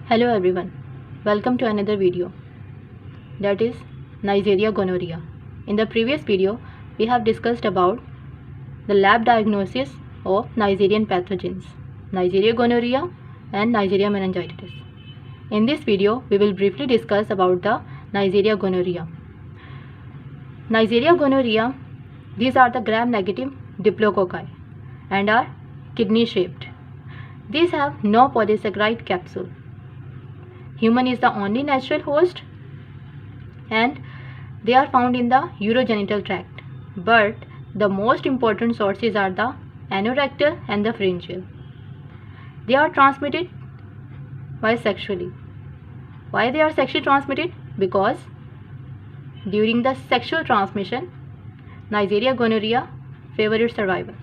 Hello everyone, welcome to another video, that is Neisseria gonorrhea. In the previous video, we have discussed about the lab diagnosis of Neisseria pathogens, Neisseria gonorrhea and Neisseria meningitis. In this video, we will briefly discuss about the Neisseria gonorrhea. Neisseria gonorrhea, these are the gram-negative diplococci and are kidney-shaped. These have no polysaccharide capsule. Human is the only natural host and they are found in the urogenital tract, but the most important sources are the anorectal and the pharyngeal. They are transmitted by sexually. Why they are sexually transmitted? Because during the sexual transmission, Neisseria gonorrhea favors its survival.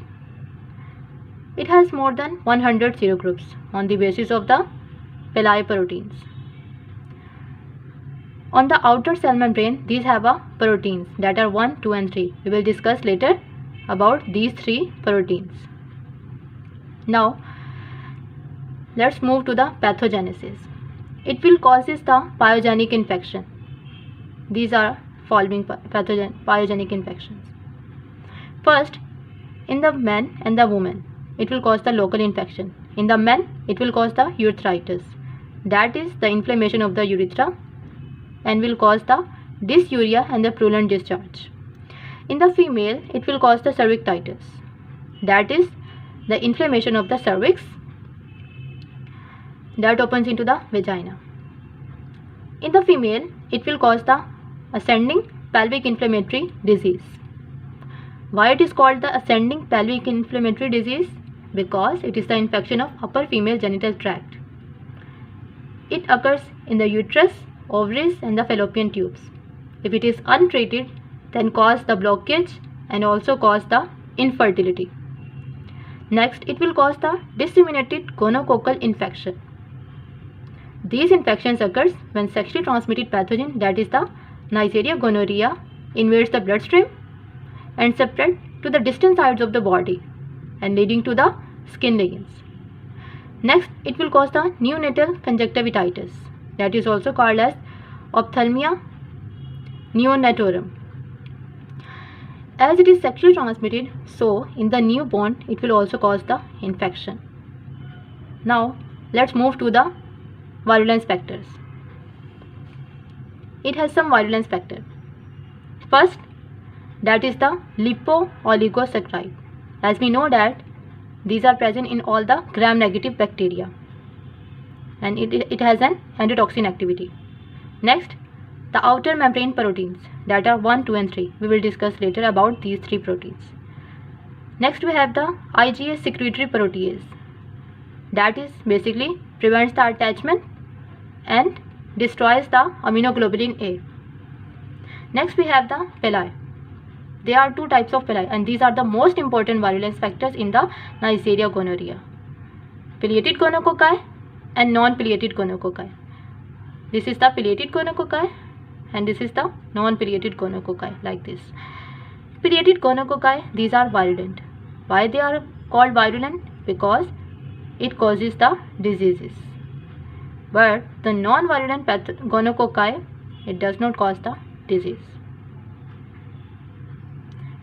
It has more than 100 serogroups on the basis of the Peli proteins. On the outer cell membrane, these have proteins that are 1, 2 and 3. We will discuss later about these 3 proteins. Now, let's move to the pathogenesis. It will causes the pyogenic infection. These are following pyogenic infections. First, in the men and the women, it will cause the local infection. In the men, it will cause the urethritis. That is the inflammation of the urethra and will cause the dysuria and the purulent discharge. In the female, it will cause the cervicitis. That is the inflammation of the cervix that opens into the vagina. In the female, it will cause the ascending pelvic inflammatory disease. Why it is called the ascending pelvic inflammatory disease? Because it is the infection of upper female genital tract. It occurs in the uterus, ovaries and the fallopian tubes. If it is untreated, then cause the blockage and also cause the infertility. Next, it will cause the disseminated gonococcal infection. These infections occurs when sexually transmitted pathogen, that is the Neisseria gonorrhea, invades the bloodstream and spread to the distant sides of the body and leading to the skin lesions. Next, it will cause the neonatal conjunctivitis, that is also called as ophthalmia neonatorum. As it is sexually transmitted, so in the newborn it will also cause the infection. Now let's move to the virulence factors. It has some virulence factor. First, that is the lipo-oligosaccharide. As we know that these are present in all the gram-negative bacteria and it has an antitoxin activity. Next, the outer membrane proteins that are 1, 2 and 3. We will discuss later about these 3 proteins. Next, we have the IgA secretory protease, that is basically prevents the attachment and destroys the immunoglobulin A. Next, we have the pili. There are 2 types of pili and these are the most important virulence factors in the Neisseria gonorrhea: pileated gonococci and non-pileated gonococci. This is the pileated gonococci and this is the non-pileated gonococci, like this. Pileated gonococci, these are virulent. Why they are called virulent? Because it causes the diseases. But the non-virulent gonococci, it does not cause the disease.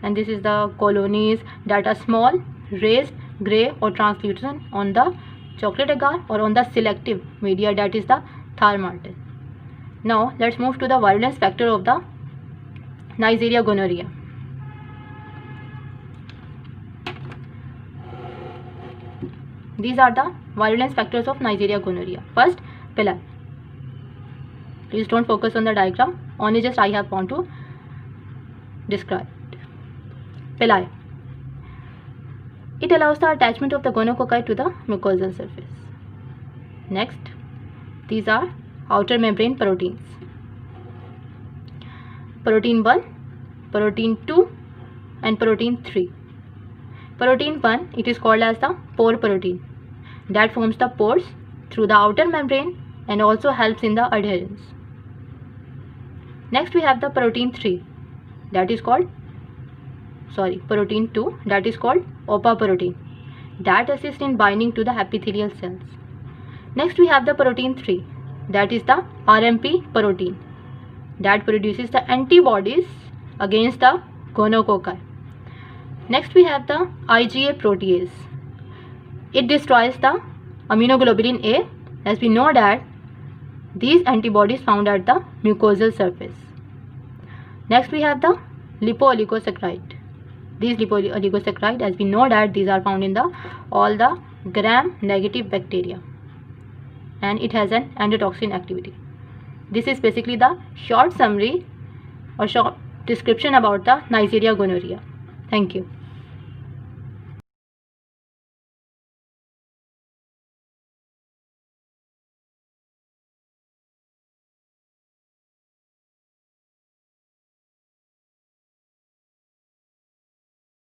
And this is the colonies that are small, raised, grey or translucent on the chocolate agar or on the selective media, that is the Thal marten. Now let's move to the virulence factor of the Neisseria gonorrhea. These are the virulence factors of Neisseria gonorrhea. First, pili. Please don't focus on the diagram, only just I have want to describe. Pili. It allows the attachment of the gonococci to the mucosal surface. Next, these are outer membrane proteins. Protein 1, protein 2 and protein 3. Protein 1, it is called as the pore protein, that forms the pores through the outer membrane and also helps in the adherence. Next, we have the protein 3, that is called protein 2, that is called OPA protein, that assists in binding to the epithelial cells. Next we have the protein 3, that is the RMP protein, that produces the antibodies against the gonococci. Next we have the IgA protease. It destroys the immunoglobulin A, as we know that these antibodies found at the mucosal surface. Next we have the lipooligosaccharide. These lipooligosaccharide, as we know that these are found in the all the gram-negative bacteria, and it has an endotoxin activity. This is basically the short summary or short description about the Neisseria gonorrhea. Thank you.